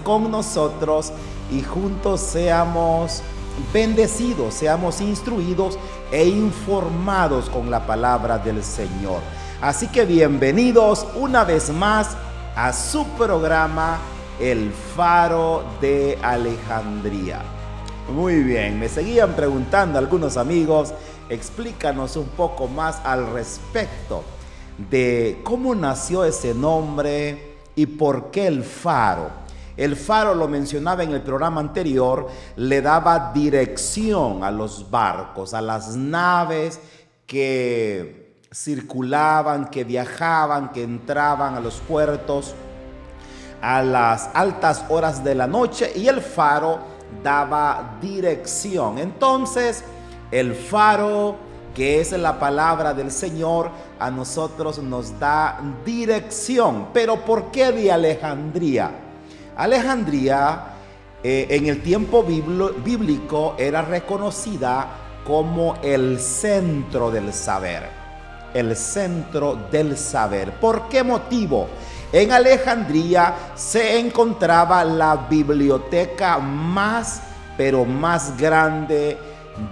Con nosotros y juntos seamos bendecidos, seamos instruidos e informados con la palabra del Señor. Así que bienvenidos una vez más a su programa El Faro de Alejandría. Muy bien, me seguían preguntando algunos amigos, explícanos un poco más al respecto de cómo nació ese nombre y por qué el faro. El faro, lo mencionaba en el programa anterior, le daba dirección a los barcos, a las naves que circulaban, que viajaban, que entraban a los puertos a las altas horas de la noche, y el faro daba dirección. Entonces, el faro, que es la palabra del Señor, a nosotros nos da dirección. Pero ¿por qué de Alejandría? Alejandría en el tiempo bíblico era reconocida como el centro del saber. El centro del saber. ¿Por qué motivo? En Alejandría se encontraba la biblioteca más grande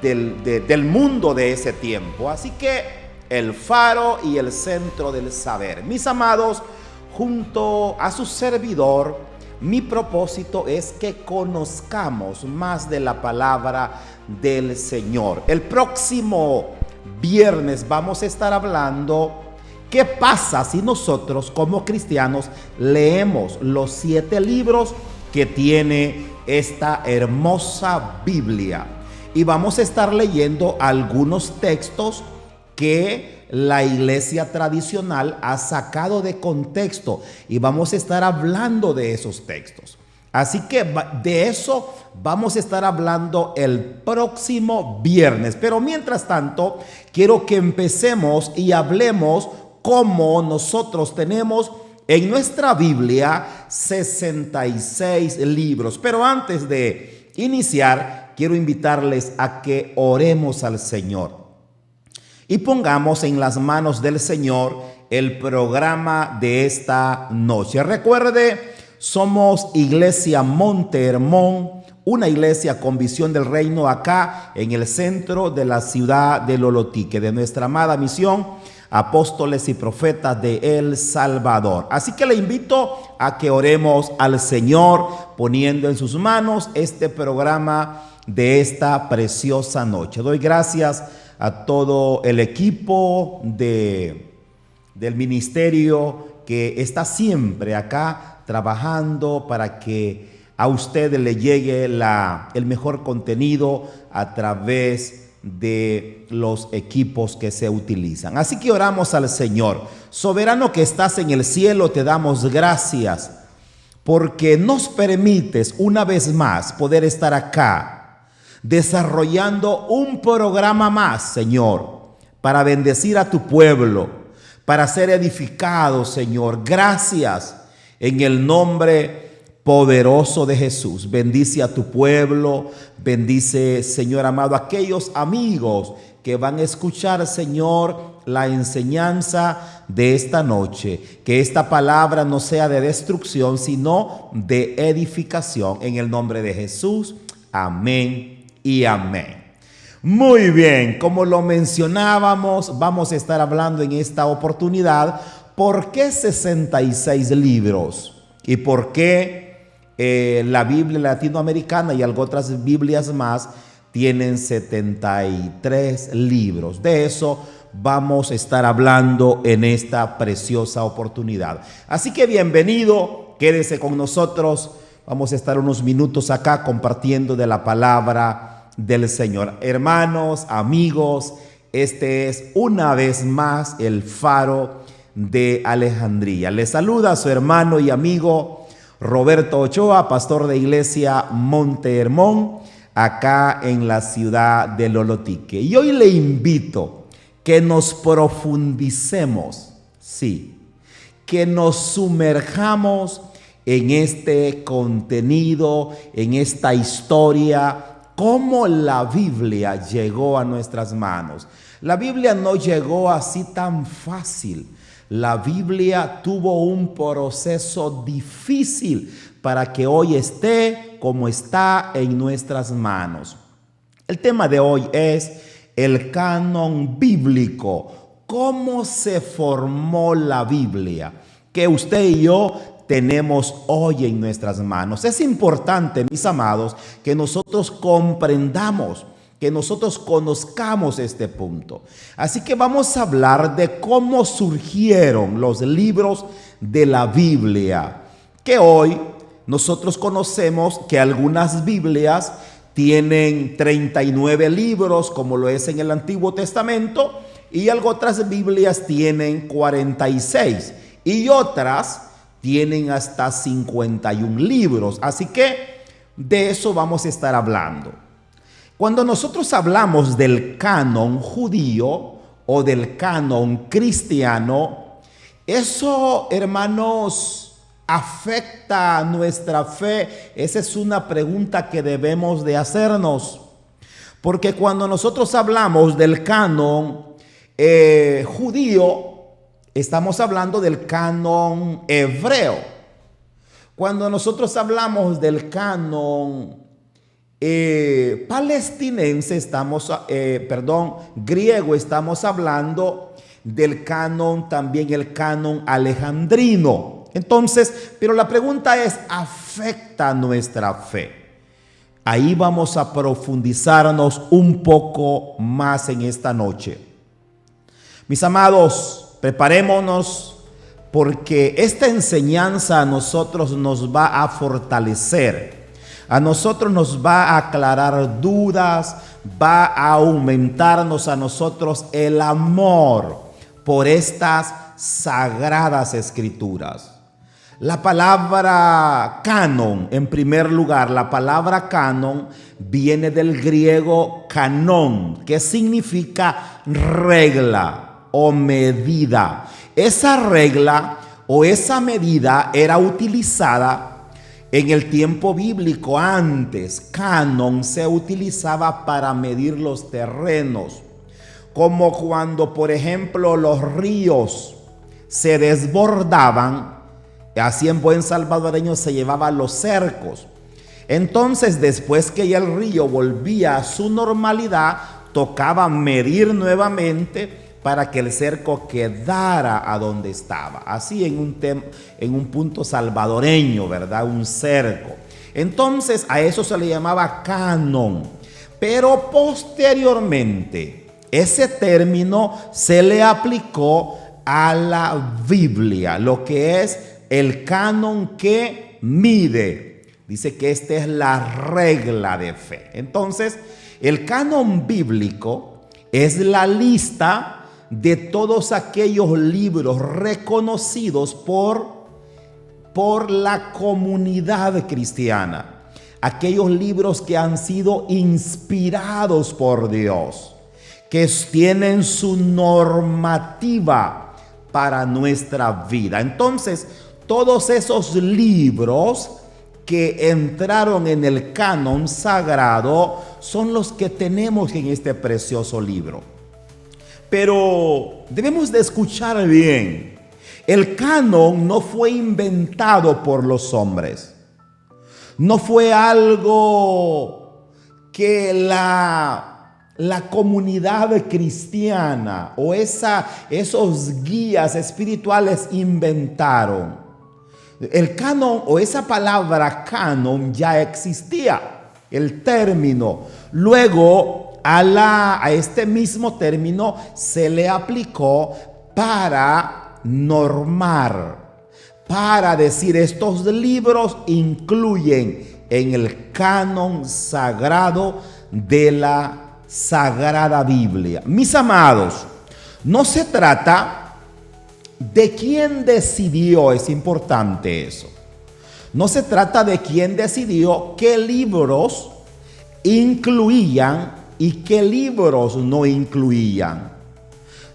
del mundo de ese tiempo. Así que el faro y el centro del saber. Mis amados, junto a su servidor, mi propósito es que conozcamos más de la palabra del Señor. El próximo viernes vamos a estar hablando qué pasa si nosotros como cristianos leemos los 7 libros que tiene esta hermosa Biblia. Y vamos a estar leyendo algunos textos que la iglesia tradicional ha sacado de contexto, y vamos a estar hablando de esos textos. Así que de eso vamos a estar hablando el próximo viernes. Pero mientras tanto, quiero que empecemos y hablemos cómo nosotros tenemos en nuestra Biblia 66 libros. Pero antes de iniciar, quiero invitarles a que oremos al Señor y pongamos en las manos del Señor el programa de esta noche. Recuerde, somos Iglesia Monte Hermón, una iglesia con visión del reino acá en el centro de la ciudad de Lolotique, de nuestra amada misión Apóstoles y Profetas de El Salvador. Así que le invito a que oremos al Señor poniendo en sus manos este programa de esta preciosa noche. Doy gracias a todo el equipo del ministerio que está siempre acá trabajando para que a usted le llegue el mejor contenido a través de los equipos que se utilizan. Así que oramos al Señor. Soberano que estás en el cielo, te damos gracias porque nos permites una vez más poder estar acá desarrollando un programa más, Señor, para bendecir a tu pueblo, para ser edificado, Señor. Gracias en el nombre poderoso de Jesús. Bendice a tu pueblo, bendice, Señor amado, a aquellos amigos que van a escuchar, Señor, la enseñanza de esta noche. Que esta palabra no sea de destrucción, sino de edificación. En el nombre de Jesús, amén y amén. Muy bien, como lo mencionábamos, vamos a estar hablando en esta oportunidad ¿por qué 66 libros? ¿Y por qué la Biblia latinoamericana y algunas otras Biblias más tienen 73 libros? De eso vamos a estar hablando en esta preciosa oportunidad. Así que bienvenido, quédese con nosotros. Vamos a estar unos minutos acá compartiendo de la palabra del Señor. Hermanos, amigos, este es una vez más el Faro de Alejandría. Les saluda su hermano y amigo Roberto Ochoa, pastor de Iglesia Monte Hermón, acá en la ciudad de Lolotique. Y hoy le invito que nos profundicemos, sí, que nos sumerjamos en este contenido, en esta historia, cómo la Biblia llegó a nuestras manos. La Biblia no llegó así tan fácil. La Biblia tuvo un proceso difícil para que hoy esté como está en nuestras manos. El tema de hoy es el canon bíblico. ¿Cómo se formó la Biblia que usted y yo tenemos hoy en nuestras manos? Es importante, mis amados, que nosotros comprendamos, que nosotros conozcamos este punto. Así que vamos a hablar de cómo surgieron los libros de la Biblia, que hoy nosotros conocemos que algunas Biblias tienen 39 libros, como lo es en el Antiguo Testamento, y otras Biblias tienen 46, y otras tienen hasta 51 libros. Así que de eso vamos a estar hablando. Cuando nosotros hablamos del canon judío o del canon cristiano, eso, hermanos, afecta a nuestra fe. Esa es una pregunta que debemos de hacernos. Porque cuando nosotros hablamos del canon judío, estamos hablando del canon hebreo. Cuando nosotros hablamos del canon palestinense, griego, estamos hablando del canon, también el canon alejandrino. Entonces, pero la pregunta es, ¿afecta nuestra fe? Ahí vamos a profundizarnos un poco más en esta noche. Mis amados, preparémonos, porque esta enseñanza a nosotros nos va a fortalecer. A nosotros nos va a aclarar dudas, va a aumentarnos a nosotros el amor por estas sagradas escrituras. La palabra canon, en primer lugar, la palabra canon viene del griego canón, que significa regla o medida. Esa regla o esa medida era utilizada en el tiempo bíblico. Antes, canon se utilizaba para medir los terrenos, como cuando, por ejemplo, los ríos se desbordaban, así en buen salvadoreño se llevaban los cercos. Entonces, después que ya el río volvía a su normalidad, tocaba medir nuevamente para que el cerco quedara a donde estaba. Así en un punto salvadoreño, ¿verdad? Un cerco. Entonces a eso se le llamaba canon. Pero posteriormente ese término se le aplicó a la Biblia, lo que es el canon que mide. Dice que esta es la regla de fe. Entonces, el canon bíblico es la lista de todos aquellos libros reconocidos por la comunidad cristiana, aquellos libros que han sido inspirados por Dios, que tienen su normativa para nuestra vida. Entonces, todos esos libros que entraron en el canon sagrado son los que tenemos en este precioso libro. Pero debemos de escuchar bien. El canon no fue inventado por los hombres. No fue algo que la comunidad cristiana o esos guías espirituales inventaron. El canon o esa palabra canon ya existía, el término. Luego a este mismo término se le aplicó para normar, para decir estos libros incluyen en el canon sagrado de la Sagrada Biblia. Mis amados, no se trata de quién decidió, es importante eso. No se trata de quién decidió qué libros incluían y qué libros no incluían.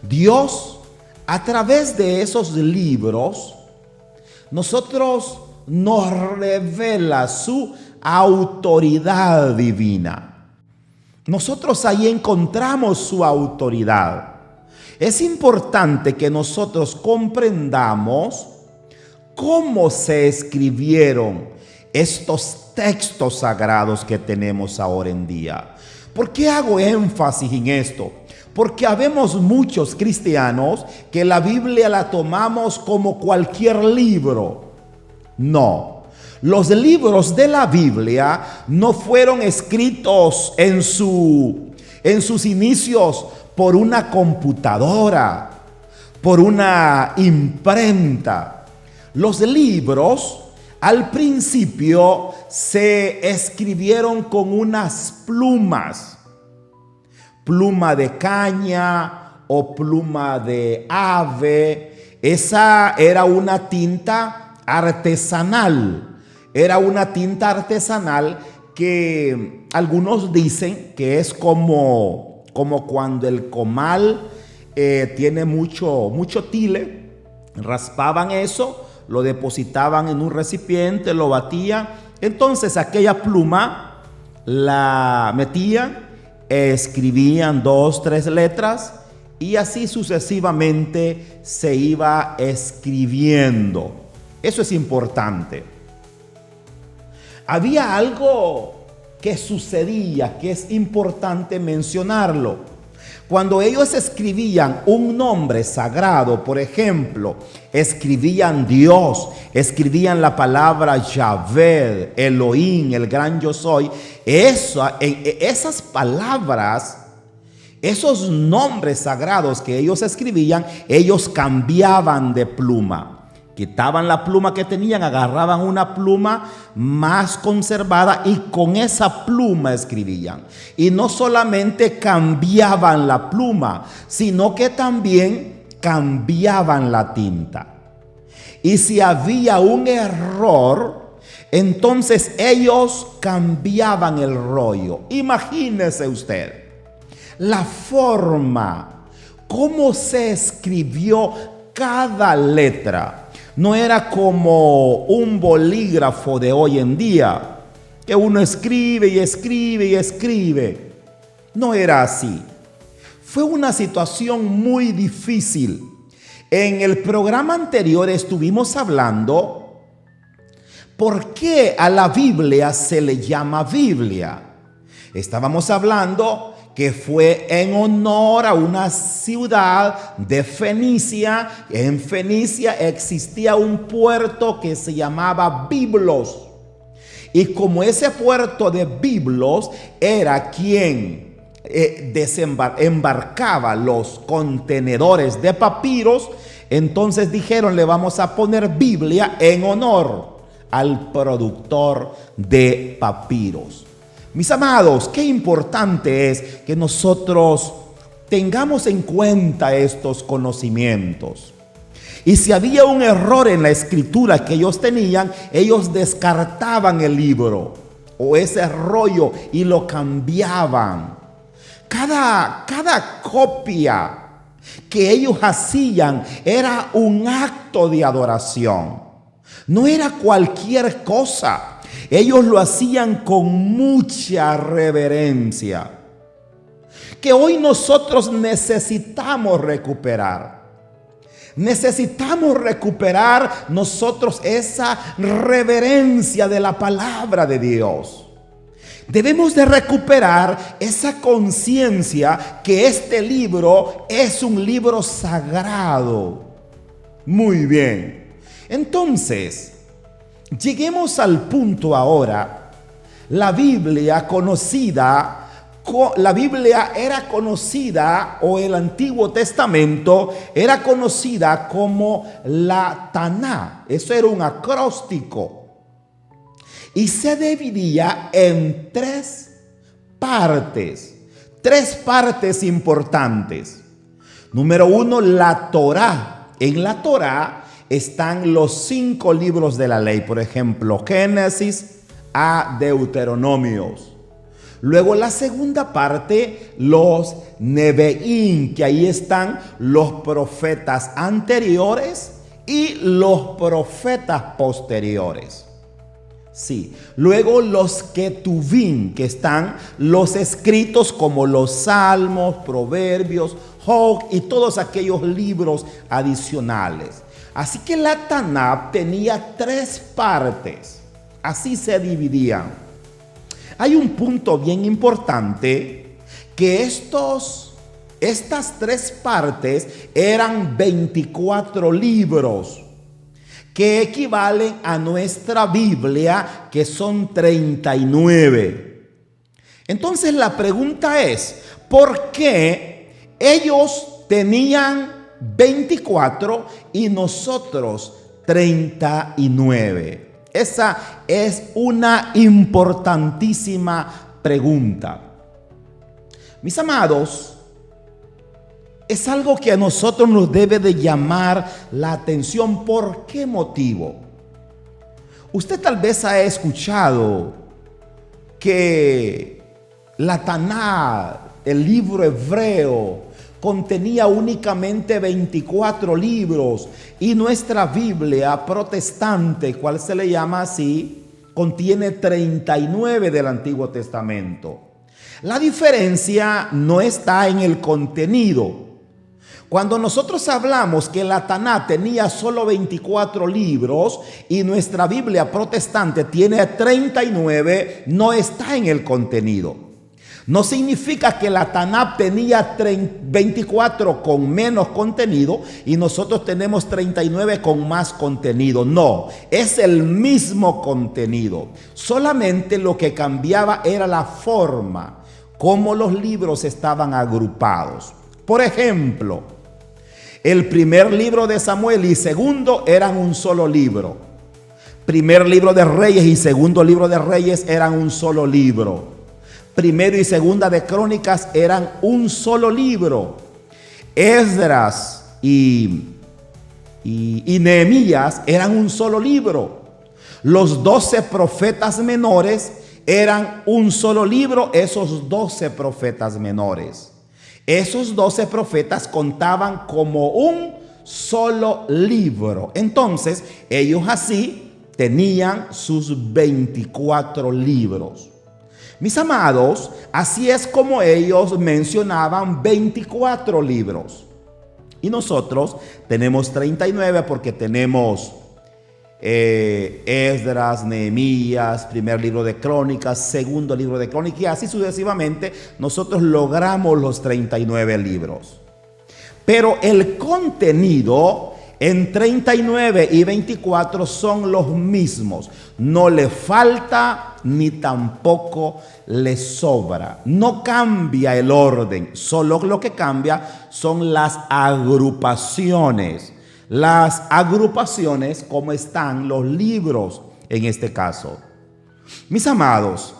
Dios, a través de esos libros, nosotros nos revela su autoridad divina. Nosotros ahí encontramos su autoridad. Es importante que nosotros comprendamos cómo se escribieron estos textos sagrados que tenemos ahora en día. ¿Por qué hago énfasis en esto? Porque habemos muchos cristianos que la Biblia la tomamos como cualquier libro. No, los libros de la Biblia no fueron escritos en sus inicios por una computadora, por una imprenta. Los libros al principio se escribieron con unas plumas, pluma de caña o pluma de ave. Esa era una tinta artesanal. Era una tinta artesanal que algunos dicen que es como cuando el comal tiene mucho tile. Raspaban eso, lo depositaban en un recipiente, lo batían. Entonces aquella pluma la metían, escribían 2, 3 letras y así sucesivamente se iba escribiendo. Eso es importante. Había algo que sucedía que es importante mencionarlo. Cuando ellos escribían un nombre sagrado, por ejemplo, escribían Dios, escribían la palabra Yahvé, Elohim, el gran yo soy. Esas palabras, esos nombres sagrados que ellos escribían, ellos cambiaban de pluma. Quitaban la pluma que tenían, agarraban una pluma más conservada y con esa pluma escribían. Y no solamente cambiaban la pluma, sino que también cambiaban la tinta. Y si había un error, entonces ellos cambiaban el rollo. Imagínese usted la forma, cómo se escribió cada letra. No era como un bolígrafo de hoy en día, que uno escribe y escribe y escribe. No era así. Fue una situación muy difícil. En el programa anterior estuvimos hablando por qué a la Biblia se le llama Biblia. Estábamos hablando que fue en honor a una ciudad de Fenicia. En Fenicia existía un puerto que se llamaba Biblos. Y como ese puerto de Biblos era quien embarcaba los contenedores de papiros, entonces dijeron, le vamos a poner Biblia en honor al productor de papiros. Mis amados, qué importante es que nosotros tengamos en cuenta estos conocimientos. Y si había un error en la escritura que ellos tenían, ellos descartaban el libro o ese rollo y lo cambiaban. Cada copia que ellos hacían era un acto de adoración. No era cualquier cosa. Ellos lo hacían con mucha reverencia, que hoy nosotros necesitamos recuperar. Necesitamos recuperar nosotros esa reverencia de la palabra de Dios. Debemos de recuperar esa conciencia que este libro es un libro sagrado. Muy bien. Entonces, lleguemos al punto ahora. La Biblia era conocida, o el Antiguo Testamento era conocida como la Taná. Eso era un acróstico. Y se dividía en 3 partes. 3 partes importantes. Número 1, la Torá. En la Torá están los 5 libros de la ley, por ejemplo, Génesis a Deuteronomios. Luego la segunda parte, los Nebeín, que ahí están los profetas anteriores y los profetas posteriores. Sí. Luego los Ketuvim, que están los escritos como los Salmos, Proverbios, Job y todos aquellos libros adicionales. Así que la Tanakh tenía 3 partes. Así se dividían. Hay un punto bien importante, que estas 3 partes eran 24 libros, que equivalen a nuestra Biblia, que son 39. Entonces la pregunta es, ¿por qué ellos tenían 24 y nosotros 39? Esa es una importantísima pregunta. Mis amados, es algo que a nosotros nos debe de llamar la atención. ¿Por qué motivo? Usted tal vez ha escuchado que la Taná, el libro hebreo, contenía únicamente 24 libros, y nuestra Biblia protestante, cual se le llama así, contiene 39 del Antiguo Testamento. La diferencia no está en el contenido. Cuando nosotros hablamos que la Taná tenía solo 24 libros y nuestra Biblia protestante tiene 39, no está en el contenido. No significa que la Taná tenía 24 con menos contenido y nosotros tenemos 39 con más contenido. No, es el mismo contenido. Solamente lo que cambiaba era la forma, cómo los libros estaban agrupados. Por ejemplo, el primer libro de Samuel y segundo eran un solo libro. Primer libro de Reyes y segundo libro de Reyes eran un solo libro. Primero y segunda de Crónicas eran un solo libro. Esdras y Nehemías eran un solo libro. Los 12 profetas menores eran un solo libro, esos 12 profetas menores. Esos 12 profetas contaban como un solo libro. Entonces, ellos así tenían sus 24 libros. Mis amados, así es como ellos mencionaban 24 libros. Y nosotros tenemos 39 porque tenemos Esdras, Nehemías, primer libro de Crónicas, segundo libro de Crónicas, y así sucesivamente nosotros logramos los 39 libros. Pero el contenido en 39 y 24 son los mismos. No le falta ni tampoco le sobra. No cambia el orden, solo lo que cambia son las agrupaciones. Las agrupaciones, como están los libros en este caso. Mis amados,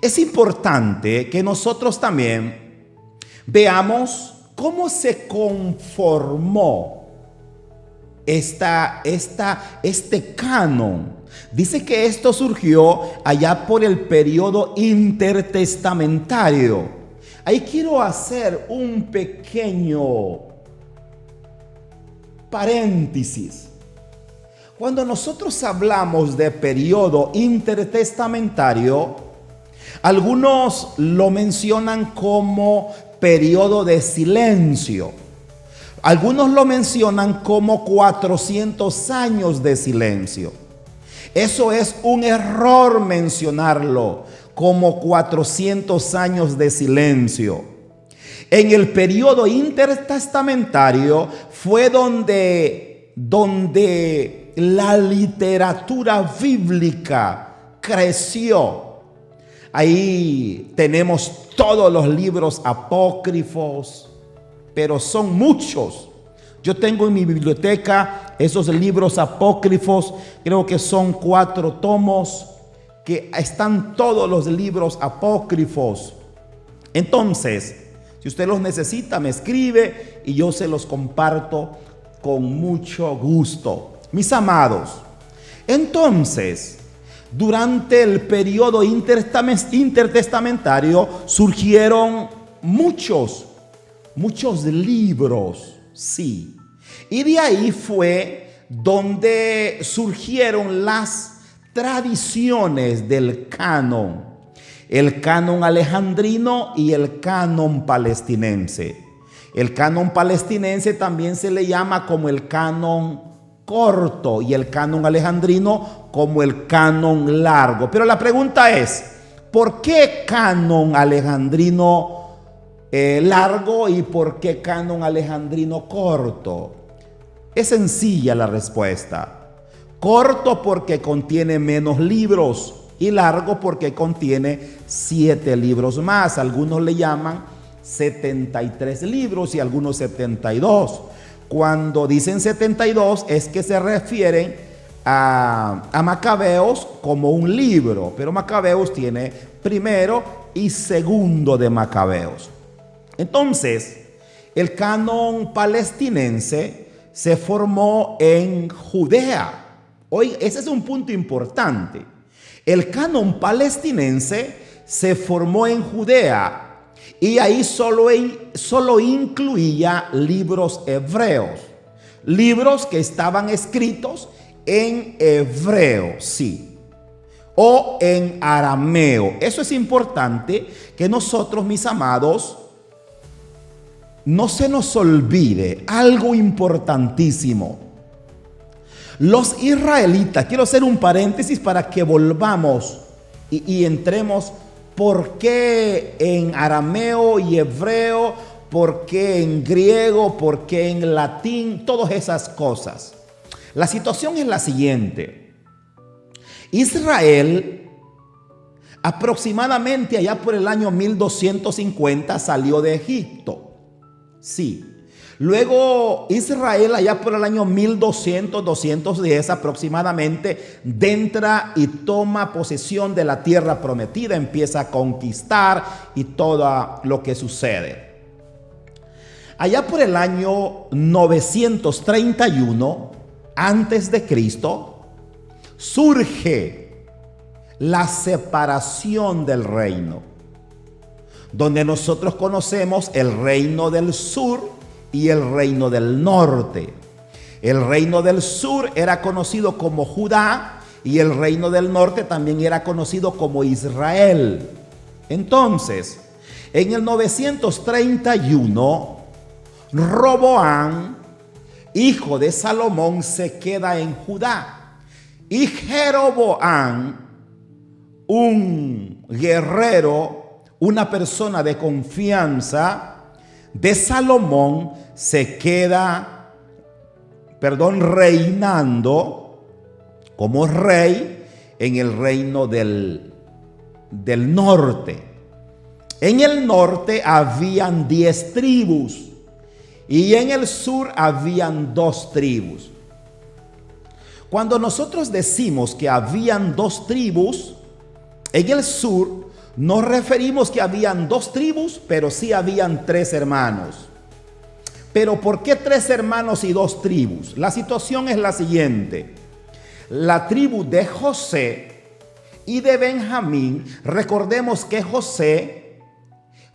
es importante que nosotros también veamos cómo se conformó este canon. Dice que esto surgió allá por el periodo intertestamentario. Ahí quiero hacer un pequeño paréntesis. Cuando nosotros hablamos de periodo intertestamentario, algunos lo mencionan como periodo de silencio. Algunos lo mencionan como 400 años de silencio. Eso es un error mencionarlo como 400 años de silencio. En el periodo intertestamentario fue donde la literatura bíblica creció. Ahí tenemos todos los libros apócrifos, pero son muchos. Yo tengo en mi biblioteca esos libros apócrifos, creo que son 4 tomos, que están todos los libros apócrifos. Entonces, si usted los necesita, me escribe y yo se los comparto con mucho gusto. Mis amados, entonces, durante el periodo intertestamentario surgieron muchos libros, sí. Y de ahí fue donde surgieron las tradiciones del canon. El canon alejandrino y el canon palestinense. El canon palestinense también se le llama como el canon corto y el canon alejandrino como el canon largo. Pero la pregunta es, ¿por qué canon alejandrino largo y por qué canon alejandrino corto? Es sencilla la respuesta. Corto porque contiene menos libros y largo porque contiene 7 libros más. Algunos le llaman 73 libros y algunos 72. Cuando dicen 72 es que se refieren a Macabeos como un libro, pero Macabeos tiene primero y segundo de Macabeos. Entonces, el canon palestinense se formó en Judea. Hoy, ese es un punto importante. El canon palestinense se formó en Judea y ahí solo incluía libros hebreos, libros que estaban escritos en hebreo, sí, o en arameo. Eso es importante que nosotros, mis amados, no se nos olvide algo importantísimo. Los israelitas, quiero hacer un paréntesis para que volvamos y entremos por qué en arameo y hebreo, por qué en griego, por qué en latín, todas esas cosas. La situación es la siguiente. Israel, aproximadamente allá por el año 1250, salió de Egipto. Sí. Luego Israel allá por el año 1200, 210 aproximadamente, entra y toma posesión de la tierra prometida, empieza a conquistar y todo lo que sucede. Allá por el año 931 antes de Cristo surge la separación del reino, donde nosotros conocemos el reino del sur y el reino del norte. El reino del sur era conocido como Judá y el reino del norte también era conocido como Israel. Entonces, en el 931, Roboam, hijo de Salomón, se queda en Judá. Y Jeroboam, un guerrero, una persona de confianza de Salomón, se queda, reinando como rey en el reino del norte. En el norte habían 10 tribus y en el sur habían 2 tribus. Cuando nosotros decimos que habían 2 tribus, en el sur nos referimos que habían 2 tribus, pero sí habían 3 hermanos. Pero ¿por qué 3 hermanos y 2 tribus? La situación es la siguiente. La tribu de José y de Benjamín, recordemos que José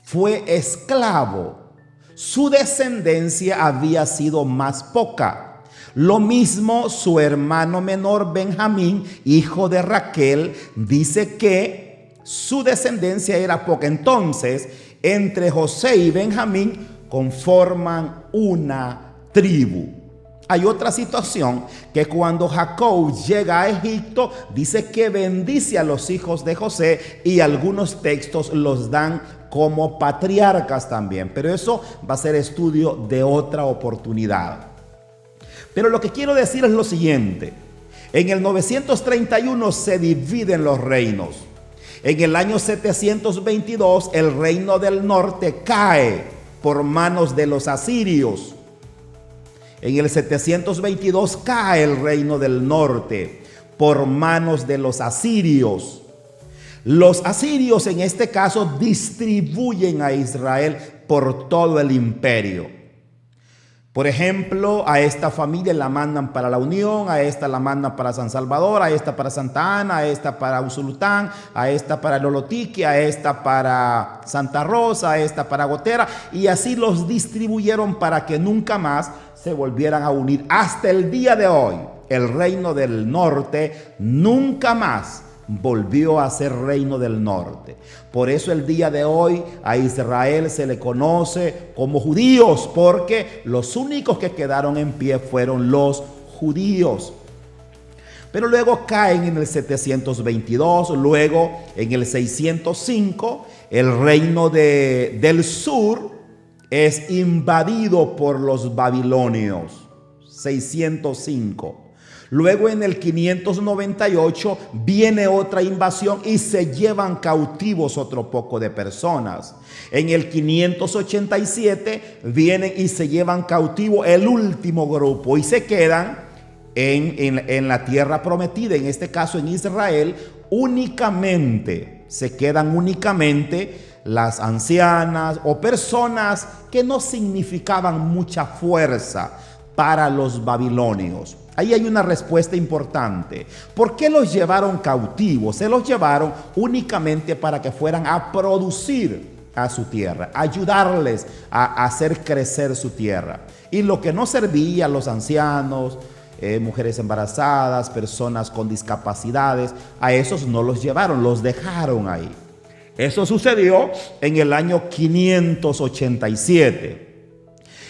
fue esclavo. Su descendencia había sido más poca. Lo mismo su hermano menor Benjamín, hijo de Raquel, dice que su descendencia era poca. Entonces, entre José y Benjamín conforman una tribu. Hay otra situación que cuando Jacob llega a Egipto, dice que bendice a los hijos de José y algunos textos los dan como patriarcas también. Pero eso va a ser estudio de otra oportunidad. Pero lo que quiero decir es lo siguiente. En el 931 se dividen los reinos. En el año 722 el reino del norte cae por manos de los asirios. En el 722 cae el reino del norte por manos de los asirios. Los asirios en este caso distribuyen a Israel por todo el imperio. Por ejemplo, a esta familia la mandan para la Unión, a esta la mandan para San Salvador, a esta para Santa Ana, a esta para Usulután, a esta para Lolotique, a esta para Santa Rosa, a esta para Gotera, y así los distribuyeron para que nunca más se volvieran a unir. Hasta el día de hoy, el reino del norte nunca más volvió a ser reino del norte. Por eso el día de hoy a Israel se le conoce como judíos, porque los únicos que quedaron en pie fueron los judíos. Pero luego caen en el 722, luego en el 605, el reino del sur es invadido por los babilonios, 605. Luego en el 598 viene otra invasión y se llevan cautivos otro poco de personas. En el 587 vienen y se llevan cautivo el último grupo y se quedan en la tierra prometida, en este caso en Israel, se quedan únicamente las ancianas o personas que no significaban mucha fuerza para los babilonios. Ahí hay una respuesta importante. ¿Por qué los llevaron cautivos? Se los llevaron únicamente para que fueran a producir a su tierra, ayudarles a hacer crecer su tierra. Y lo que no servía, los ancianos, mujeres embarazadas, personas con discapacidades, a esos no los llevaron, los dejaron ahí. Eso sucedió en el año 587.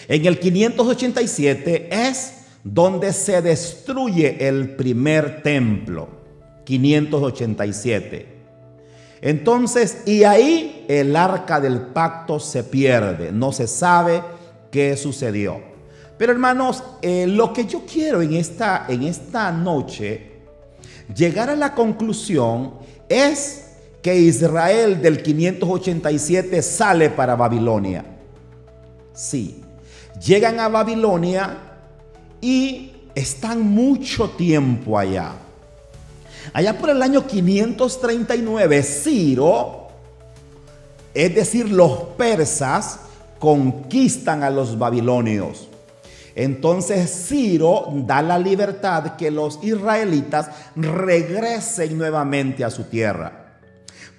En el 587 es donde se destruye el primer templo, 587. Entonces, y ahí el arca del pacto se pierde, no se sabe qué sucedió. Pero hermanos, lo que yo quiero en esta noche llegar a la conclusión es que Israel del 587 sale para Babilonia. Sí, llegan a Babilonia y están mucho tiempo allá. Allá por el año 539, Ciro, es decir, los persas, conquistan a los babilonios. Entonces Ciro da la libertad que los israelitas regresen nuevamente a su tierra.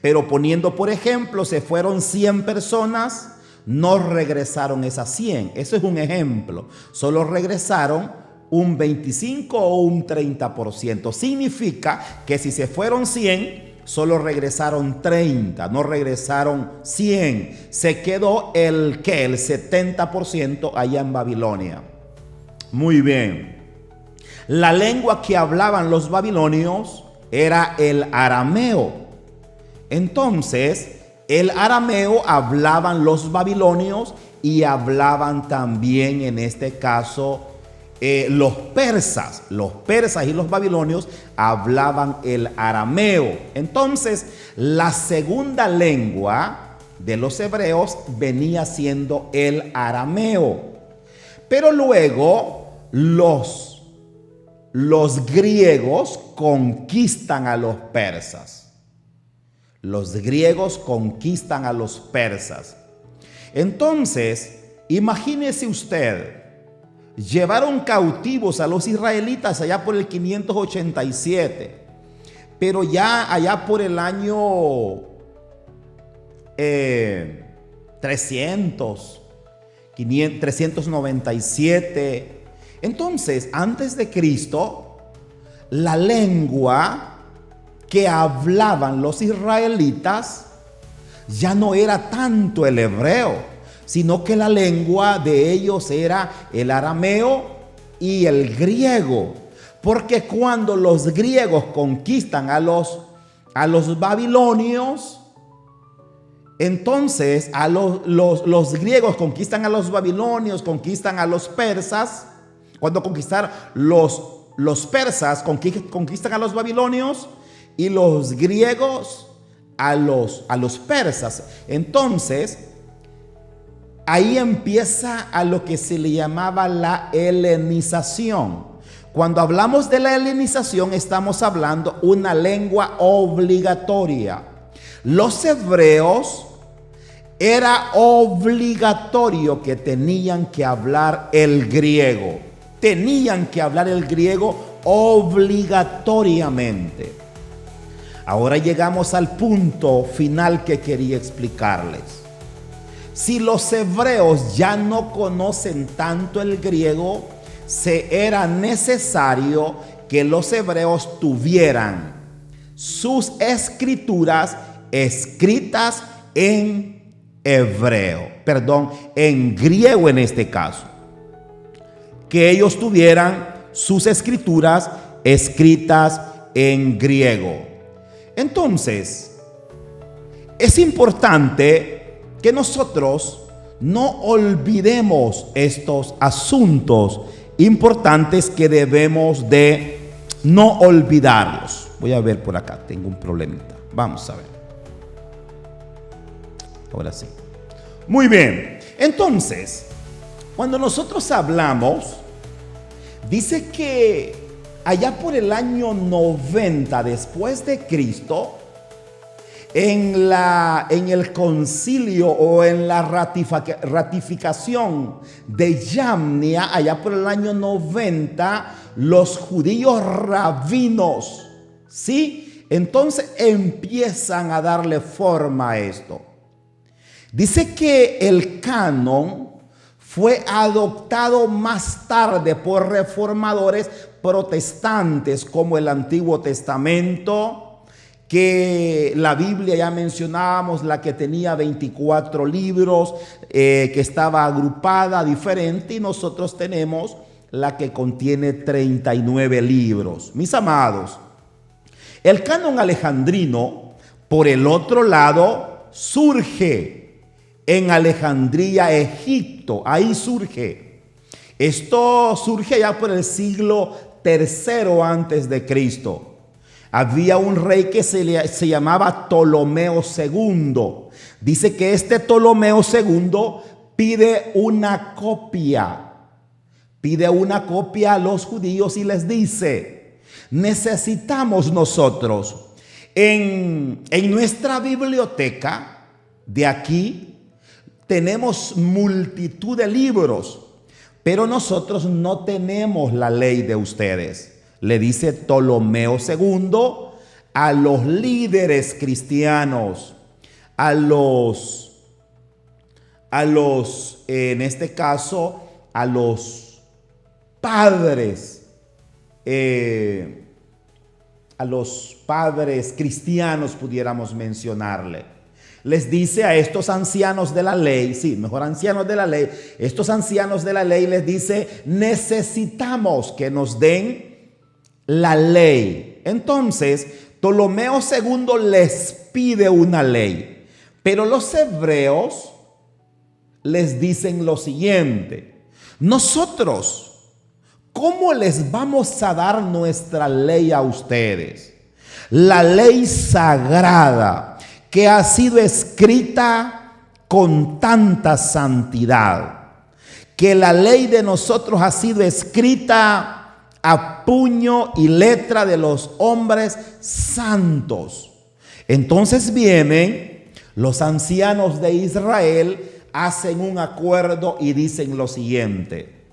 Pero poniendo por ejemplo, se fueron 100 personas, no regresaron esas 100. Eso es un ejemplo. Solo regresaron un 25 o un 30%. Significa que si se fueron 100, solo regresaron 30, no regresaron 100. Se quedó el 70% allá en Babilonia. Muy bien. La lengua que hablaban los babilonios era el arameo. Entonces, el arameo hablaban los babilonios y hablaban también, en este caso, los persas. Los persas y los babilonios hablaban el arameo. Entonces, la segunda lengua de los hebreos venía siendo el arameo. Pero luego los griegos conquistan a los persas. Los griegos conquistan a los persas. Entonces, imagínese usted, llevaron cautivos a los israelitas allá por el 587, pero ya allá por el año 397. Entonces, antes de Cristo, la lengua que hablaban los israelitas ya no era tanto el hebreo, sino que la lengua de ellos era el arameo y el griego. Porque cuando los griegos conquistan a los babilonios, entonces los griegos conquistan a los babilonios, conquistan a los persas. Cuando conquistaron los persas conquistan a los babilonios y los griegos a los persas. Entonces, ahí empieza a lo que se le llamaba la helenización. Cuando hablamos de la helenización, estamos hablando una lengua obligatoria. Los hebreos era obligatorio que tenían que hablar el griego. Tenían que hablar el griego obligatoriamente. Ahora llegamos al punto final que quería explicarles. Si los hebreos ya no conocen tanto el griego, era necesario que los hebreos tuvieran sus escrituras escritas en en griego en este caso. Que ellos tuvieran sus escrituras escritas en griego. Entonces, es importante que nosotros no olvidemos estos asuntos importantes que debemos de no olvidarlos. Voy a ver por acá, tengo un problemita. Vamos a ver. Ahora sí. Muy bien. Entonces, cuando nosotros hablamos, dice que allá por el año 90 después de Cristo, en el concilio o en la ratificación de Yamnia, allá por el año 90, los judíos rabinos, ¿sí? Entonces empiezan a darle forma a esto. Dice que el canon fue adoptado más tarde por reformadores protestantes, como el Antiguo Testamento, que la Biblia ya mencionábamos, la que tenía 24 libros, que estaba agrupada diferente, y nosotros tenemos la que contiene 39 libros. Mis amados, el canon alejandrino, por el otro lado, surge en Alejandría, Egipto. Ahí surge. Esto surge ya por el siglo III antes de Cristo. Había un rey que se llamaba Ptolomeo II. Dice que este Ptolomeo II pide una copia. Pide una copia a los judíos y les dice: necesitamos nosotros en nuestra biblioteca de aquí, tenemos multitud de libros, pero nosotros no tenemos la ley de ustedes. Le dice Ptolomeo II a los líderes cristianos, en este caso, a los padres cristianos, pudiéramos mencionarle. Les dice a estos ancianos de la ley, sí, mejor ancianos de la ley, estos ancianos de la ley les dice: necesitamos que nos den la ley. Entonces, Ptolomeo II les pide una ley, pero los hebreos les dicen lo siguiente: nosotros, ¿cómo les vamos a dar nuestra ley a ustedes? La ley sagrada que ha sido escrita con tanta santidad, que la ley de nosotros ha sido escrita a puño y letra de los hombres santos. Entonces vienen los ancianos de Israel, hacen un acuerdo y dicen lo siguiente: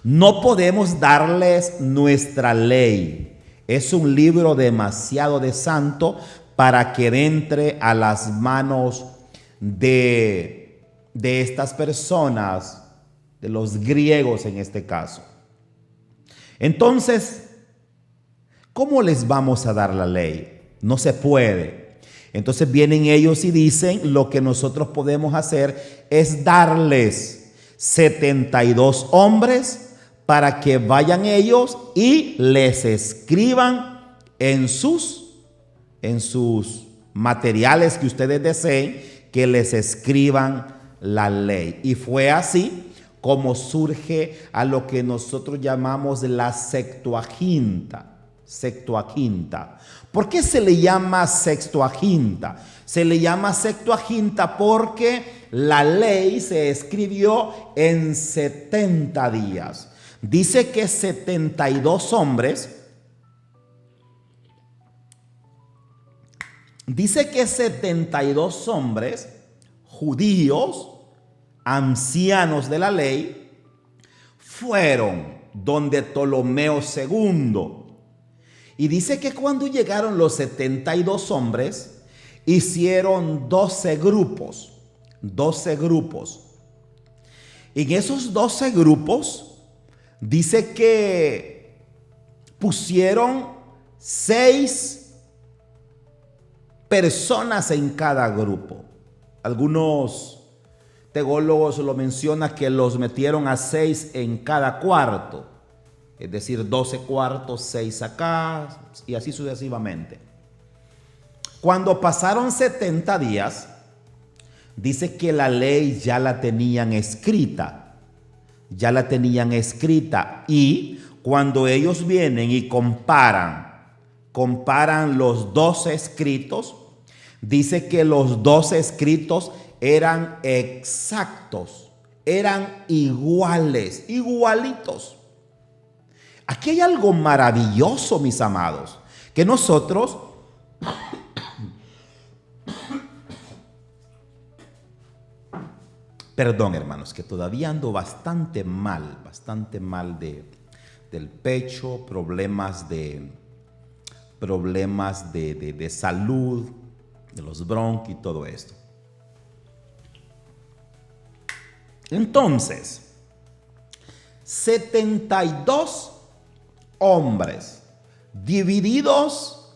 no podemos darles nuestra ley. Es un libro demasiado de santo para que entre a las manos de estas personas, de los griegos en este caso. Entonces, ¿cómo les vamos a dar la ley? No se puede. Entonces vienen ellos y dicen: lo que nosotros podemos hacer es darles 72 hombres para que vayan ellos y les escriban en sus materiales que ustedes deseen, que les escriban la ley. Y fue así como surge a lo que nosotros llamamos la Septuaginta. Septuaginta. ¿Por qué se le llama Septuaginta? Se le llama Septuaginta porque la ley se escribió en 70 días. Dice que 72 hombres, judíos, ancianos de la ley, fueron donde Ptolomeo II. Y dice que cuando llegaron los 72 hombres, hicieron 12 grupos. 12 grupos. En esos 12 grupos, dice que pusieron 6 personas en cada grupo. Algunos teólogos lo mencionan que los metieron a 6 en cada cuarto. es decir, 12 cuartos, 6 acá, y así sucesivamente. Cuando pasaron 70 días, dice que la ley ya la tenían escrita, y cuando ellos vienen y comparan los 12 escritos, dice que los 12 escritos eran exactos, eran iguales, igualitos. Aquí hay algo maravilloso, mis amados, que nosotros perdón, hermanos, que todavía ando bastante mal del pecho, problemas de salud, de los bronquios y todo esto. Entonces, 72 hombres divididos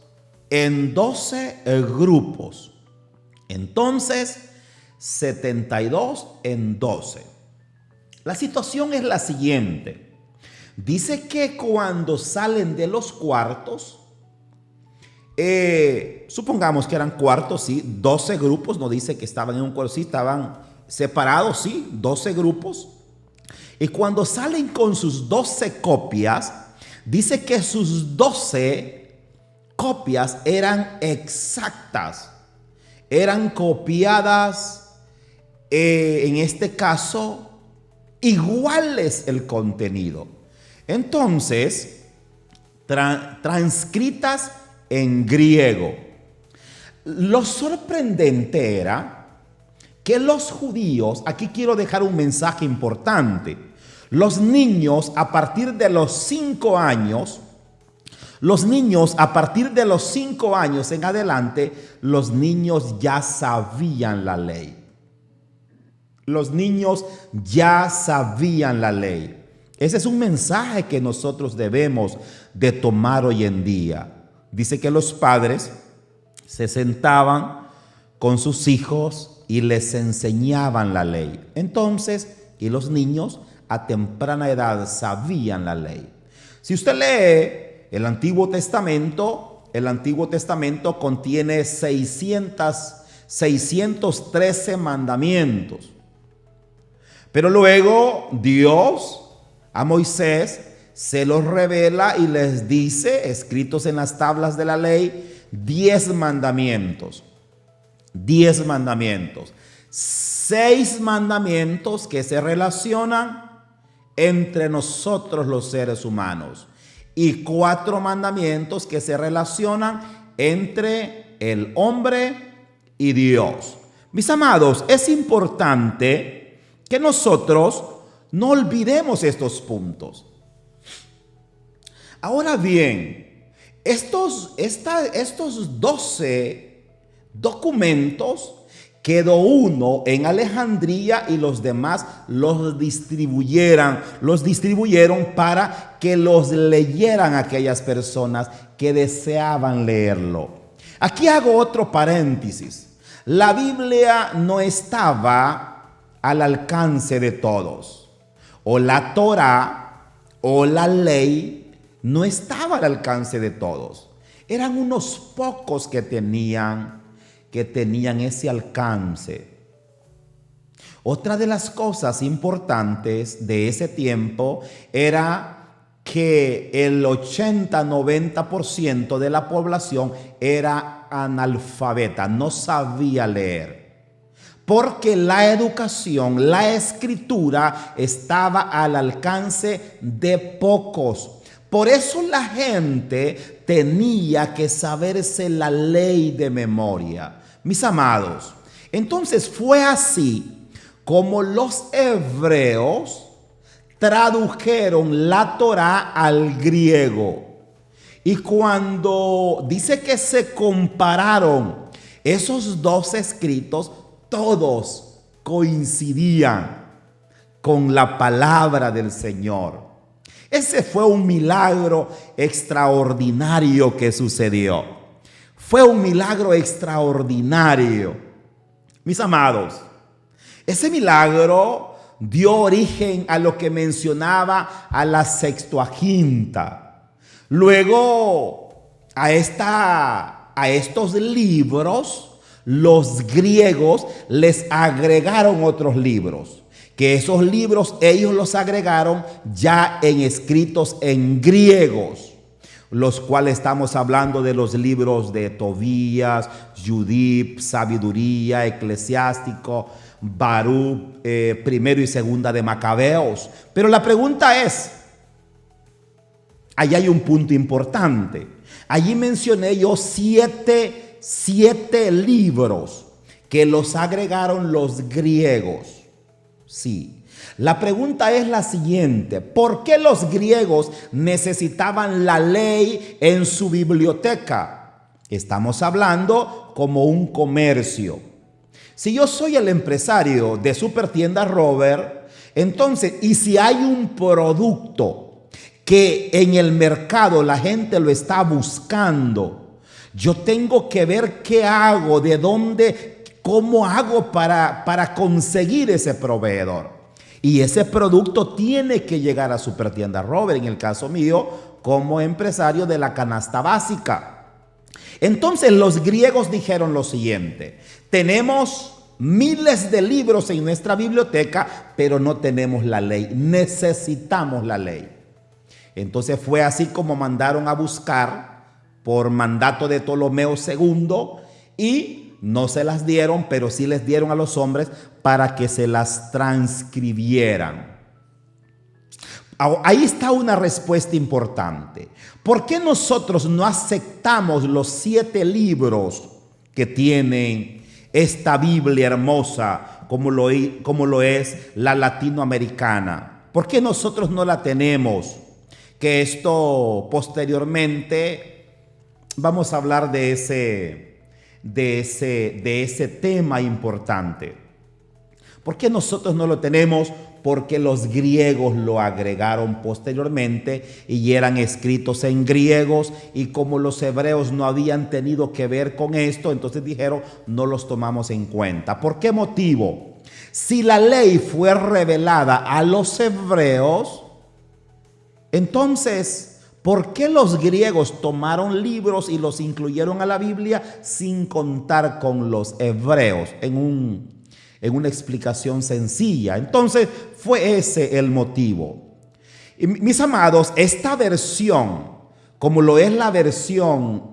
en 12 grupos. Entonces, 72 en 12. La situación es la siguiente. Dice que cuando salen de los cuartos, supongamos que eran cuartos, sí, 12 grupos, no dice que estaban en un cuarto, sí, estaban separados, sí, 12 grupos. Y cuando salen con sus 12 copias, dice que sus 12 copias eran exactas, eran copiadas, en este caso, iguales el contenido. Entonces, transcritas en griego. Lo sorprendente era que los judíos, aquí quiero dejar un mensaje importante, los niños a partir de los 5 años, en adelante, los niños ya sabían la ley. Los niños ya sabían la ley. Ese es un mensaje que nosotros debemos de tomar hoy en día. Dice que los padres se sentaban con sus hijos y les enseñaban la ley. Entonces, y los niños a temprana edad sabían la ley. Si usted lee el Antiguo Testamento contiene 613 mandamientos. Pero luego Dios a Moisés se los revela y les dice, escritos en las tablas de la ley, 10 mandamientos. 10 mandamientos. 6 mandamientos que se relacionan entre nosotros los seres humanos. Y 4 mandamientos que se relacionan entre el hombre y Dios. Mis amados, es importante que nosotros no olvidemos estos puntos. Ahora bien, estos 12 documentos quedó uno en Alejandría y los demás los distribuyeron para que los leyeran aquellas personas que deseaban leerlo. Aquí hago otro paréntesis. La Biblia no estaba al alcance de todos, o la Torá o la ley no estaba al alcance de todos. Eran unos pocos que tenían ese alcance. Otra de las cosas importantes de ese tiempo era que el 80-90% de la población era analfabeta, no sabía leer. Porque la educación, la escritura estaba al alcance de pocos. Por eso la gente tenía que saberse la ley de memoria. Mis amados, entonces fue así como los hebreos tradujeron la Torá al griego. Y cuando dice que se compararon esos 2 escritos, todos coincidían con la palabra del Señor. Ese fue un milagro extraordinario que sucedió. Fue un milagro extraordinario. Mis amados, ese milagro dio origen a lo que mencionaba a la Sextuaginta. Luego a estos libros los griegos les agregaron otros libros, que esos libros ellos los agregaron ya en escritos en griegos, los cuales estamos hablando de los libros de Tobías, Judith, Sabiduría, Eclesiástico, Baruch, primero y segunda de Macabeos. Pero la pregunta es, allí hay un punto importante. Allí mencioné yo siete libros que los agregaron los griegos. Sí. La pregunta es la siguiente: ¿por qué los griegos necesitaban la ley en su biblioteca? Estamos hablando como un comercio. Si yo soy el empresario de Supertienda Robert, entonces, y si hay un producto que en el mercado la gente lo está buscando, yo tengo que ver qué hago, de dónde, cómo hago para conseguir ese proveedor. Y ese producto tiene que llegar a Supertienda Robert, en el caso mío, como empresario de la canasta básica. Entonces los griegos dijeron lo siguiente: tenemos miles de libros en nuestra biblioteca, pero no tenemos la ley, necesitamos la ley. Entonces fue así como mandaron a buscar por mandato de Ptolomeo II, y no se las dieron, pero sí les dieron a los hombres para que se las transcribieran. Ahí está una respuesta importante. ¿Por qué nosotros no aceptamos los 7 libros que tienen esta Biblia hermosa como lo es la latinoamericana? ¿Por qué nosotros no la tenemos? Que esto posteriormente vamos a hablar de ese tema importante. ¿Por qué nosotros no lo tenemos? Porque los griegos lo agregaron posteriormente y eran escritos en griegos, y como los hebreos no habían tenido que ver con esto, entonces dijeron: no los tomamos en cuenta. ¿Por qué motivo? Si la ley fue revelada a los hebreos, entonces, ¿por qué los griegos tomaron libros y los incluyeron a la Biblia sin contar con los hebreos? En una explicación sencilla. Entonces fue ese el motivo. Y mis amados, esta versión, como lo es la versión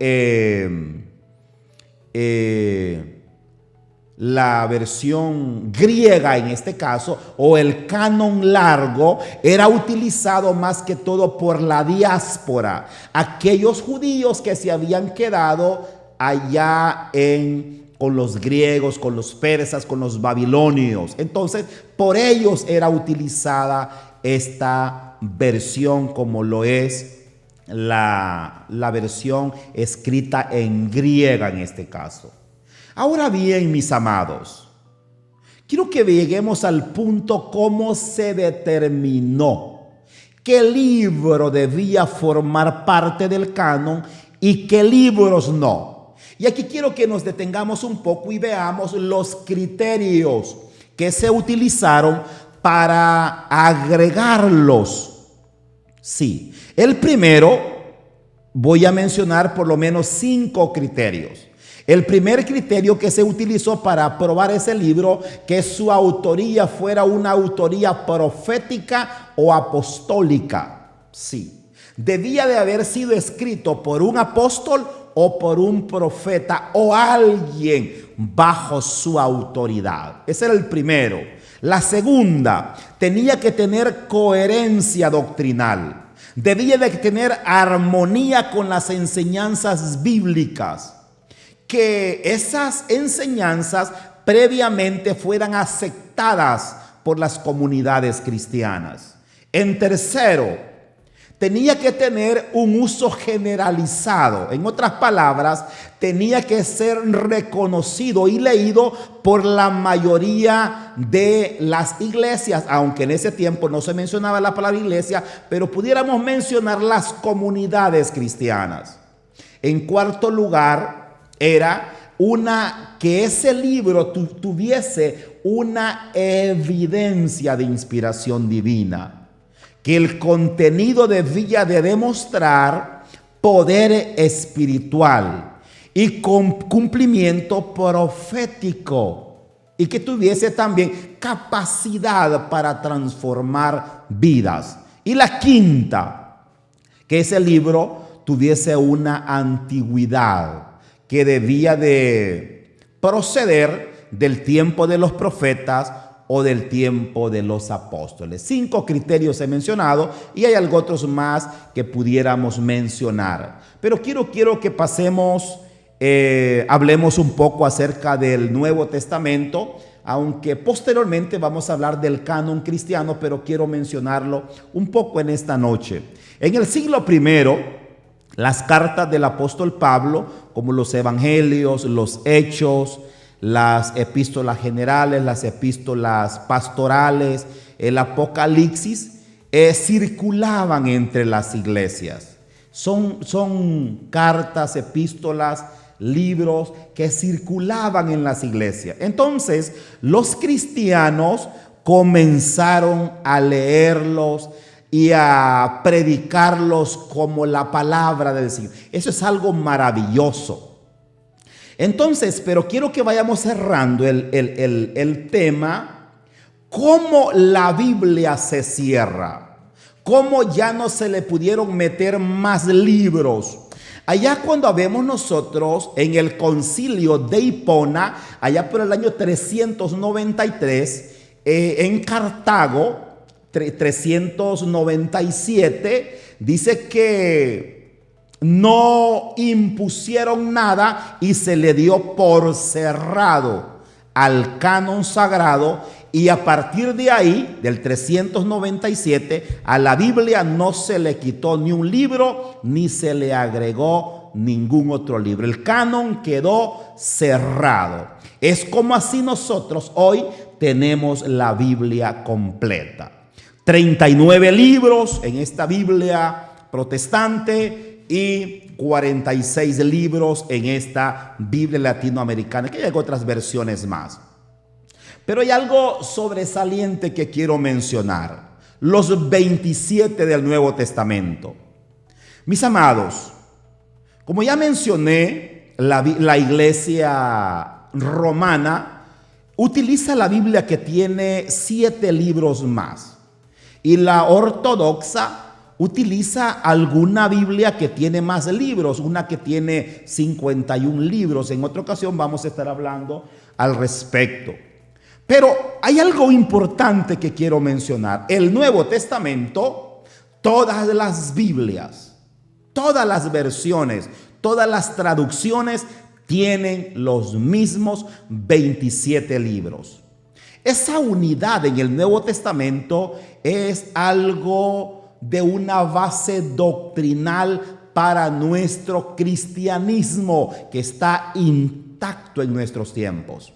griega en este caso, o el canon largo, era utilizado más que todo por la diáspora, aquellos judíos que se habían quedado allá con los griegos, con los persas, con los babilonios. Entonces, por ellos era utilizada esta versión, como lo es la versión escrita en griega en este caso. Ahora bien, mis amados, quiero que lleguemos al punto cómo se determinó qué libro debía formar parte del canon y qué libros no. Y aquí quiero que nos detengamos un poco y veamos los criterios que se utilizaron para agregarlos. Sí, el primero, voy a mencionar por lo menos 5 criterios. El primer criterio que se utilizó para aprobar ese libro, que su autoría fuera una autoría profética o apostólica. Sí, debía de haber sido escrito por un apóstol o por un profeta o alguien bajo su autoridad. Ese era el primero. La segunda, tenía que tener coherencia doctrinal. Debía de tener armonía con las enseñanzas bíblicas. Que esas enseñanzas previamente fueran aceptadas por las comunidades cristianas. En tercero, tenía que tener un uso generalizado. En otras palabras, tenía que ser reconocido y leído por la mayoría de las iglesias, aunque en ese tiempo no se mencionaba la palabra iglesia, pero pudiéramos mencionar las comunidades cristianas. En cuarto lugar, era que ese libro tuviese una evidencia de inspiración divina, que el contenido debía de demostrar poder espiritual y cumplimiento profético, y que tuviese también capacidad para transformar vidas. Y la quinta, que ese libro tuviese una antigüedad, que debía de proceder del tiempo de los profetas o del tiempo de los apóstoles. 5 criterios he mencionado y hay algo otros más que pudiéramos mencionar. Pero quiero que pasemos, hablemos un poco acerca del Nuevo Testamento, aunque posteriormente vamos a hablar del canon cristiano, pero quiero mencionarlo un poco en esta noche. En el siglo I, las cartas del apóstol Pablo, como los evangelios, los hechos, las epístolas generales, las epístolas pastorales, el Apocalipsis, circulaban entre las iglesias. Son cartas, epístolas, libros que circulaban en las iglesias. Entonces, los cristianos comenzaron a leerlos y a predicarlos como la palabra del Señor. Eso es algo maravilloso. Entonces, pero quiero que vayamos cerrando el tema, cómo la Biblia se cierra, cómo ya no se le pudieron meter más libros. Allá cuando vemos nosotros en el concilio de Hipona, allá por el año 393, en Cartago, 397, dice que no impusieron nada y se le dio por cerrado al canon sagrado, y a partir de ahí, del 397, a la Biblia no se le quitó ni un libro ni se le agregó ningún otro libro. El canon quedó cerrado. Es como así nosotros hoy tenemos la Biblia completa. 39 libros en esta Biblia protestante y 46 libros en esta Biblia latinoamericana, que hay otras versiones más. Pero hay algo sobresaliente que quiero mencionar: los 27 del Nuevo Testamento. Mis amados, como ya mencioné, la iglesia romana utiliza la Biblia, que tiene 7 libros más. Y la ortodoxa utiliza alguna Biblia que tiene más libros, una que tiene 51 libros. En otra ocasión vamos a estar hablando al respecto. Pero hay algo importante que quiero mencionar. El Nuevo Testamento, todas las Biblias, todas las versiones, todas las traducciones tienen los mismos 27 libros. Esa unidad en el Nuevo Testamento es algo de una base doctrinal para nuestro cristianismo, que está intacto en nuestros tiempos.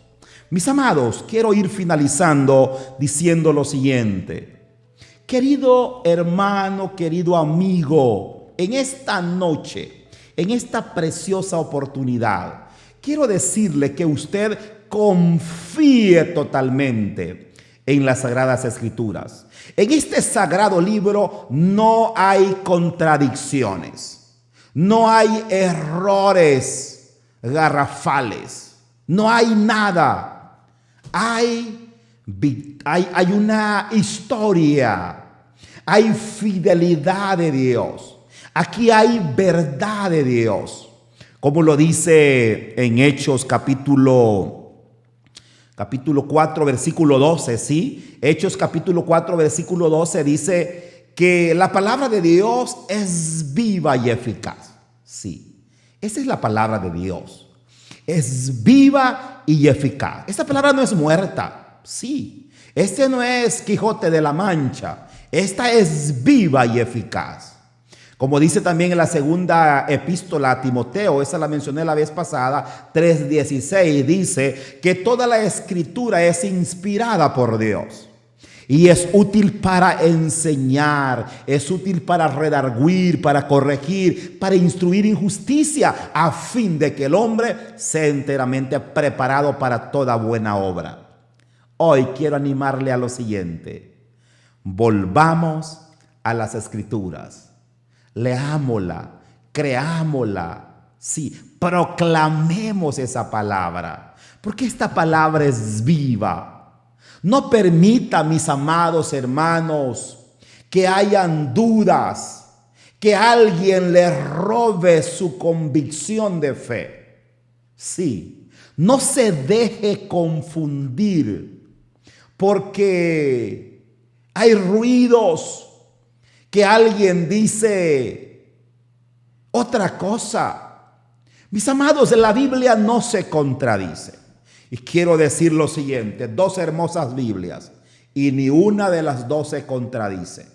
Mis amados, quiero ir finalizando diciendo lo siguiente. Querido hermano, querido amigo, en esta noche, en esta preciosa oportunidad, quiero decirle que usted confíe totalmente en las Sagradas Escrituras. En este sagrado libro no hay contradicciones, no hay errores garrafales, no hay nada. Hay una historia, hay fidelidad de Dios. Aquí hay verdad de Dios. Como lo dice en Hechos capítulo 4, versículo 12, ¿sí? Hechos capítulo 4, versículo 12 dice que la palabra de Dios es viva y eficaz. Sí, esa es la palabra de Dios. Es viva y eficaz. Esta palabra no es muerta. Sí, este no es Quijote de la Mancha. Esta es viva y eficaz. Como dice también en la segunda epístola a Timoteo, esa la mencioné la vez pasada, 3:16, dice que toda la escritura es inspirada por Dios Y es útil para enseñar, es útil para redarguir, para corregir, para instruir en justicia, a fin de que el hombre sea enteramente preparado para toda buena obra. Hoy quiero animarle a lo siguiente: volvamos a las Escrituras, leámosla, creámosla, sí, proclamemos esa palabra, porque esta palabra es viva. No permita, mis amados hermanos, que hayan dudas, que alguien le robe su convicción de fe. Sí, no se deje confundir, porque hay ruidos que alguien dice otra cosa. Mis amados, la Biblia no se contradice. Y quiero decir lo siguiente: 2 hermosas Biblias y ni una de las 2 se contradice.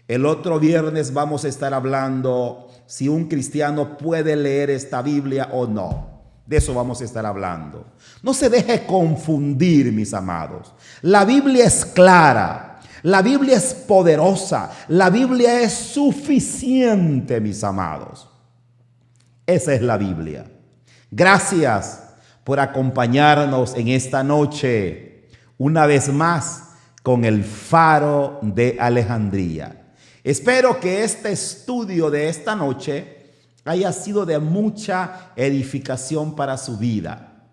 El otro viernes vamos a estar hablando si un cristiano puede leer esta Biblia o no. De eso vamos a estar hablando. No se deje confundir, mis amados. La Biblia es clara, la Biblia es poderosa, la Biblia es suficiente, mis amados. Esa es la Biblia. Gracias por acompañarnos en esta noche, una vez más, con el Faro de Alejandría. Espero que este estudio de esta noche haya sido de mucha edificación para su vida,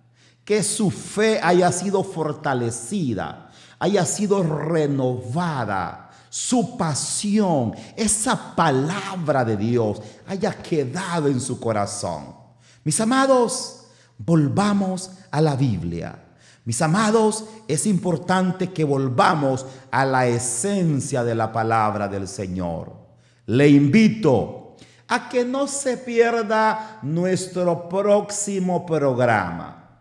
que su fe haya sido fortalecida, haya sido renovada, su pasión, esa palabra de Dios haya quedado en su corazón. Mis amados, volvamos a la Biblia. Mis amados, es importante que volvamos a la esencia de la palabra del Señor. Le invito a que no se pierda nuestro próximo programa.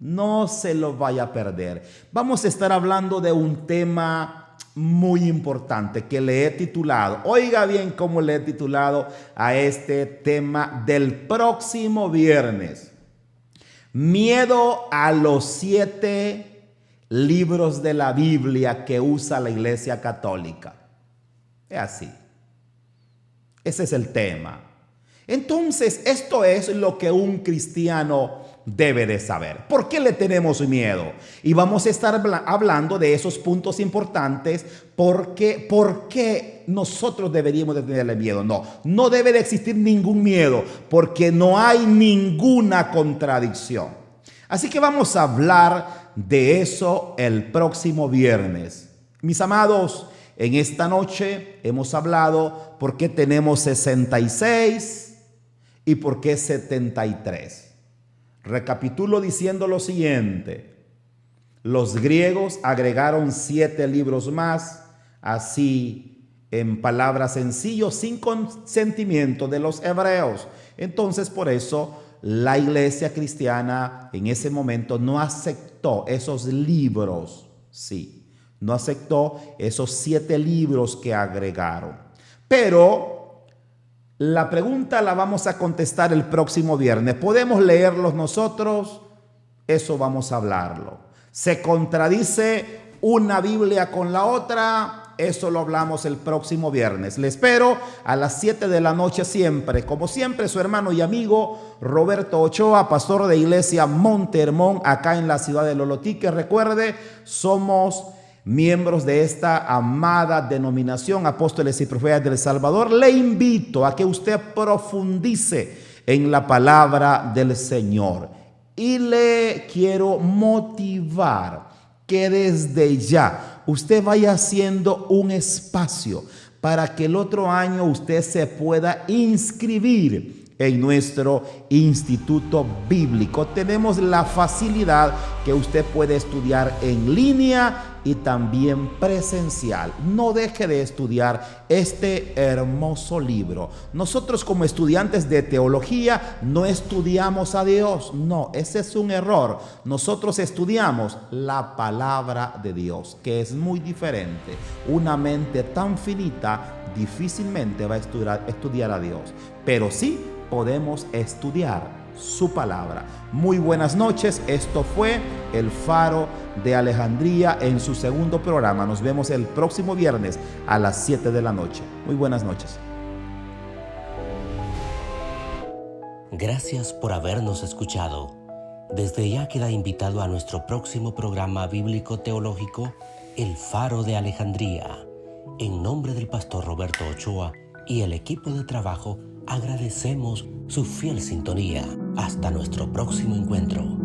No se lo vaya a perder. Vamos a estar hablando de un tema muy importante que le he titulado. Oiga bien cómo le he titulado a este tema del próximo viernes: miedo a los 7 libros de la Biblia que usa la Iglesia Católica. Es así. Ese es el tema. Entonces, esto es lo que un cristiano debe de saber. ¿Por qué le tenemos miedo? Y vamos a estar hablando de esos puntos importantes. ¿Por qué nosotros deberíamos de tenerle miedo? No debe de existir ningún miedo, porque no hay ninguna contradicción. Así que vamos a hablar de eso el próximo viernes. Mis amados, en esta noche hemos hablado por qué tenemos 66 y por qué 73. Recapitulo diciendo lo siguiente: los griegos agregaron 7 libros más, así en palabras sencillas, sin consentimiento de los hebreos. Entonces, por eso la iglesia cristiana en ese momento no aceptó esos libros, sí, no aceptó esos 7 libros que agregaron. Pero la pregunta la vamos a contestar el próximo viernes. ¿Podemos leerlos nosotros? Eso vamos a hablarlo. ¿Se contradice una Biblia con la otra? Eso lo hablamos el próximo viernes. Le espero a las 7 de la noche siempre. Como siempre, su hermano y amigo Roberto Ochoa, pastor de Iglesia Monte Hermón, acá en la ciudad de Lolotique. Recuerde, somos miembros de esta amada denominación Apóstoles y Profetas del Salvador. Le invito a que usted profundice en la palabra del Señor, y le quiero motivar que desde ya usted vaya haciendo un espacio para que el otro año usted se pueda inscribir en nuestro instituto bíblico. Tenemos la facilidad que usted puede estudiar en línea y también presencial. No deje de estudiar este hermoso libro. Nosotros, como estudiantes de teología, no estudiamos a Dios. No, ese es un error. Nosotros estudiamos la palabra de Dios, que es muy diferente. Una mente tan finita difícilmente va a estudiar a Dios, pero sí podemos estudiar su palabra. Muy buenas noches. Esto fue El Faro de Alejandría, en su segundo programa. Nos vemos el próximo viernes a las 7 de la noche. Muy buenas noches. Gracias por habernos escuchado. Desde ya queda invitado a nuestro próximo programa bíblico teológico, El Faro de Alejandría. En nombre del pastor Roberto Ochoa y el equipo de trabajo, agradecemos su fiel sintonía. Hasta nuestro próximo encuentro.